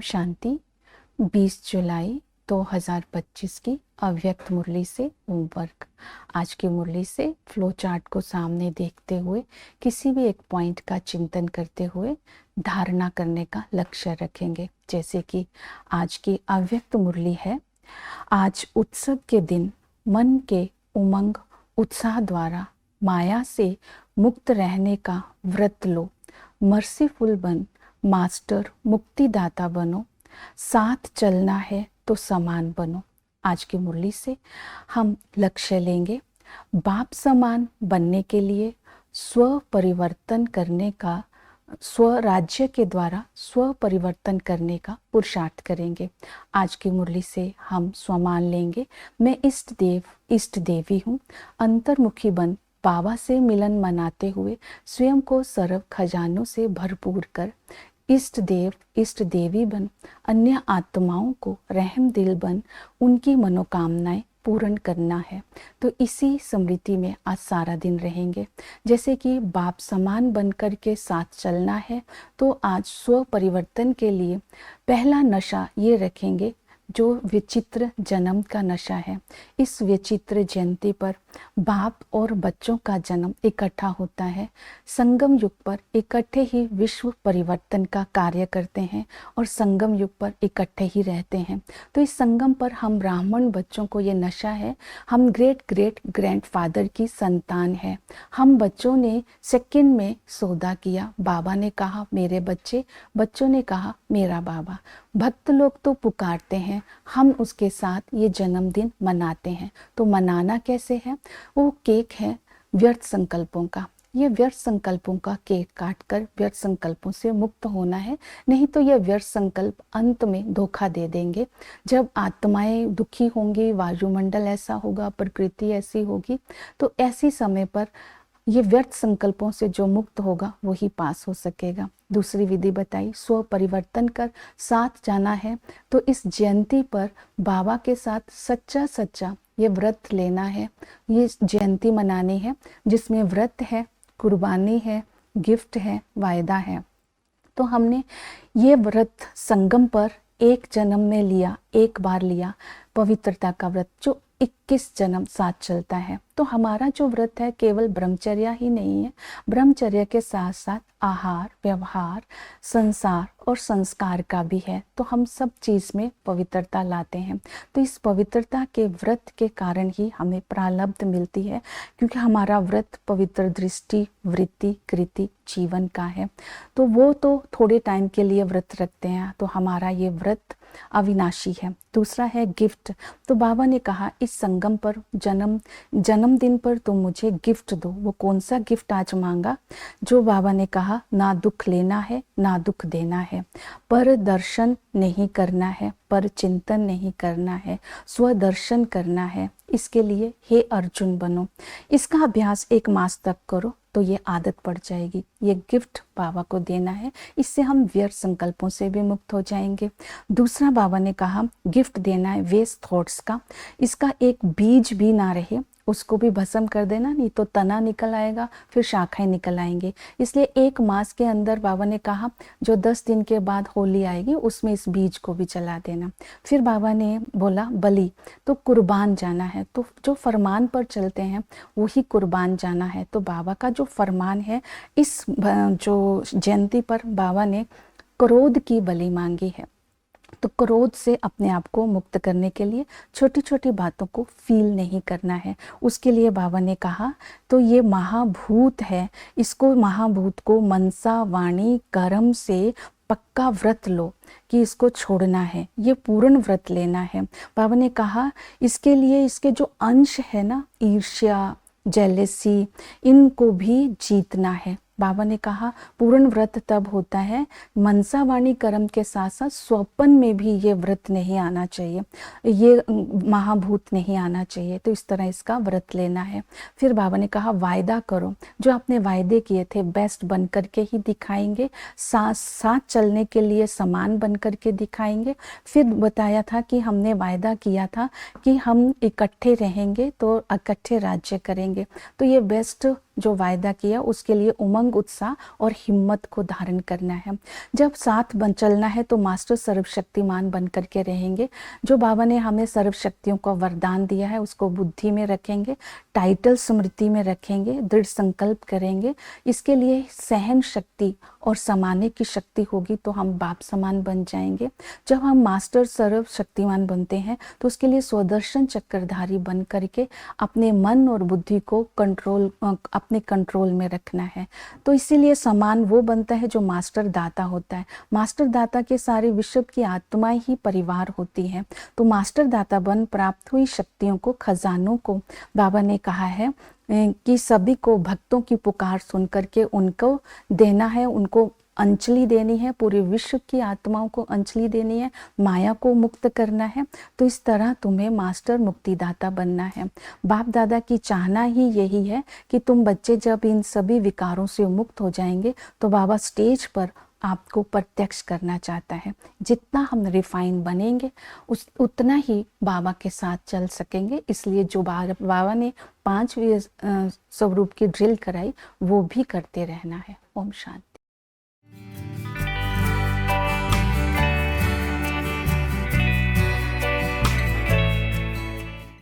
शांति। 20 जुलाई 2025 की अव्यक्त मुरली से होमवर्क। आज की मुरली से फ्लो चार्ट को सामने देखते हुए किसी भी एक पॉइंट का चिंतन करते हुए धारणा करने का लक्ष्य रखेंगे। जैसे कि आज की अव्यक्त मुरली है, आज उत्सव के दिन मन के उमंग उत्साह द्वारा माया से मुक्त रहने का व्रत लो। मर्सीफुल बन, मास्टर मुक्तिदाता बनो। साथ चलना है तो समान बनो। आज की मुरली से हम लक्ष्य लेंगे बाप समान बनने के लिए स्व परिवर्तन करने का, स्वराज्य के द्वारा स्व परिवर्तन करने का पुरुषार्थ करेंगे। आज की मुरली से हम स्वमान लेंगे, मैं इष्ट देव इष्ट देवी हूँ। अंतर्मुखी बन, बाबा से मिलन मनाते हुए स्वयं को सर्व खजानों से भरपूर कर। इष्ट देव इष्ट देवी बन, अन्य आत्माओं को रहम दिल बन, उनकी मनोकामनाएं पूर्ण करना है। तो इसी स्मृति में आज सारा दिन रहेंगे। जैसे कि बाप समान बनकर के साथ चलना है, तो आज स्व परिवर्तन के लिए पहला नशा ये रखेंगे जो विचित्र जन्म का नशा है। इस विचित्र जयंती पर बाप और बच्चों का जन्म इकट्ठा होता है। संगम युग पर इकट्ठे ही विश्व परिवर्तन का कार्य करते हैं और संगम युग पर इकट्ठे ही रहते हैं। तो इस संगम पर हम ब्राह्मण बच्चों को ये नशा है, हम ग्रेट ग्रेट ग्रैंडफादर की संतान है। हम बच्चों ने सेकंड में सौदा किया। बाबा ने कहा मेरे बच्चे, बच्चों ने कहा मेरा बाबा। भक्त लोग तो पुकारते हैं, हम उसके साथ ये जन्मदिन मनाते हैं। तो मनाना कैसे है? वो केक है व्यर्थ संकल्पों का। ये व्यर्थ संकल्पों का केक काटकर व्यर्थ संकल्पों से मुक्त होना है, नहीं तो ये व्यर्थ संकल्प अंत में धोखा दे देंगे। जब आत्माएं दुखी होंगी, वायुमंडल ऐसा होगा, प्रकृति ऐसी होगी, तो ऐसी समय पर ये व्यर्थ संकल्पों से जो मुक्त होगा वही पास हो सकेगा। दूसरी विधि बताई, स्व परिवर्तन कर साथ जाना है। तो इस जयंती पर बाबा के साथ सच्चा सच्चा ये व्रत लेना है, ये जयंती मनानी है, जिसमें व्रत है, कुर्बानी है, गिफ्ट है, वायदा है। तो हमने ये व्रत संगम पर एक जन्म में लिया, एक बार लिया, पवित्रता का व्रत जो 21 जन्म साथ चलता है। तो हमारा जो व्रत है केवल ब्रह्मचर्या ही नहीं है, ब्रह्मचर्य के साथ साथ आहार, व्यवहार, संसार और संस्कार का भी है। तो हम सब चीज में पवित्रता लाते हैं। तो इस पवित्रता के व्रत के कारण ही हमें प्रारब्ध मिलती है, क्योंकि हमारा व्रत पवित्र दृष्टि, वृत्ति, कृति, जीवन का है। तो वो तो थोड़े टाइम के लिए व्रत रखते हैं, तो हमारा ये व्रत अविनाशी है। दूसरा है गिफ्ट। तो बाबा ने कहा इस संगम पर जन्मदिन पर तुम मुझे गिफ्ट दो। वो कौन सा गिफ्ट आज मांगा? जो बाबा ने कहा ना दुख लेना है ना दुख देना है, पर दर्शन नहीं करना है, पर चिंतन नहीं करना है, स्वदर्शन करना है। इसके लिए हे अर्जुन बनो। इसका अभ्यास 1 मास तक करो तो ये आदत पड़ जाएगी। ये गिफ्ट बाबा को देना है, इससे हम व्यर्थ संकल्पों से भी मुक्त हो जाएंगे। दूसरा बाबा ने कहा गिफ्ट देना है वेस्ट थॉट्स का। इसका एक बीज भी ना रहे उसको भी भस्म कर देना, नहीं तो तना निकल आएगा, फिर शाखाएं निकल आएंगे। इसलिए 1 मास के अंदर बाबा ने कहा जो 10 दिन के बाद होली आएगी उसमें इस बीज को भी जला देना। फिर बाबा ने बोला बलि, तो कुर्बान जाना है। तो जो फरमान पर चलते हैं वही कुर्बान जाना है। तो बाबा का जो फरमान है, इस जो जयंती पर बाबा ने क्रोध की बलि मांगी है। तो क्रोध से अपने आप को मुक्त करने के लिए छोटी छोटी बातों को फील नहीं करना है। उसके लिए बाबा ने कहा तो ये महाभूत है, इसको महाभूत को मनसा वाणी कर्म से पक्का व्रत लो कि इसको छोड़ना है, ये पूर्ण व्रत लेना है। बाबा ने कहा इसके लिए इसके जो अंश है ना, ईर्ष्या, जेलेसी, इनको भी जीतना है। बाबा ने कहा पूर्ण व्रत तब होता है मनसा वाणी कर्म के साथ साथ स्वप्न में भी ये व्रत नहीं आना चाहिए, ये महाभूत नहीं आना चाहिए। तो इस तरह इसका व्रत लेना है। फिर बाबा ने कहा वायदा करो, जो आपने वायदे किए थे बेस्ट बन करके ही दिखाएंगे, साथ चलने के लिए समान बन करके दिखाएंगे। फिर बताया था कि हमने वायदा किया था कि हम इकट्ठे रहेंगे तो इकट्ठे राज्य करेंगे। तो ये बेस्ट जो वायदा किया उसके लिए उमंग, उत्साह और हिम्मत को धारण करना है। जब साथ चलना है तो मास्टर सर्वशक्तिमान बन करके रहेंगे। जो बाबा ने हमें सर्व शक्तियों का वरदान दिया है उसको बुद्धि में रखेंगे, टाइटल स्मृति में रखेंगे, दृढ़ संकल्प करेंगे। इसके लिए सहन शक्ति और समाने की शक्ति होगी तो हम बाप समान बन जाएंगे। जब हम मास्टर सर्व शक्तिमान बनते हैं तो उसके लिए स्वदर्शन चक्रधारी बन करके अपने मन और बुद्धि को अपने कंट्रोल में रखना है। तो इसीलिए समान वो बनता है जो मास्टर दाता होता है। मास्टर दाता के सारे विश्व की आत्माएं ही परिवार होती हैं। तो मास्टर दाता बन प्राप्त हुई शक्तियों को, खजानों को बाबा ने कहा है कि सभी को भक्तों की पुकार सुन करके उनको देना है, उनको अंजलि देनी है, पूरे विश्व की आत्माओं को अंजलि देनी है, माया को मुक्त करना है। तो इस तरह तुम्हें मास्टर मुक्तिदाता बनना है। बाप दादा की चाहना ही यही है कि तुम बच्चे जब इन सभी विकारों से मुक्त हो जाएंगे तो बाबा स्टेज पर आपको प्रत्यक्ष करना चाहता है। जितना हम रिफाइन बनेंगे उतना ही बाबा के साथ चल सकेंगे। इसलिए जो बाबा ने 5 स्वरूप की ड्रिल कराई वो भी करते रहना है। ओम शांति।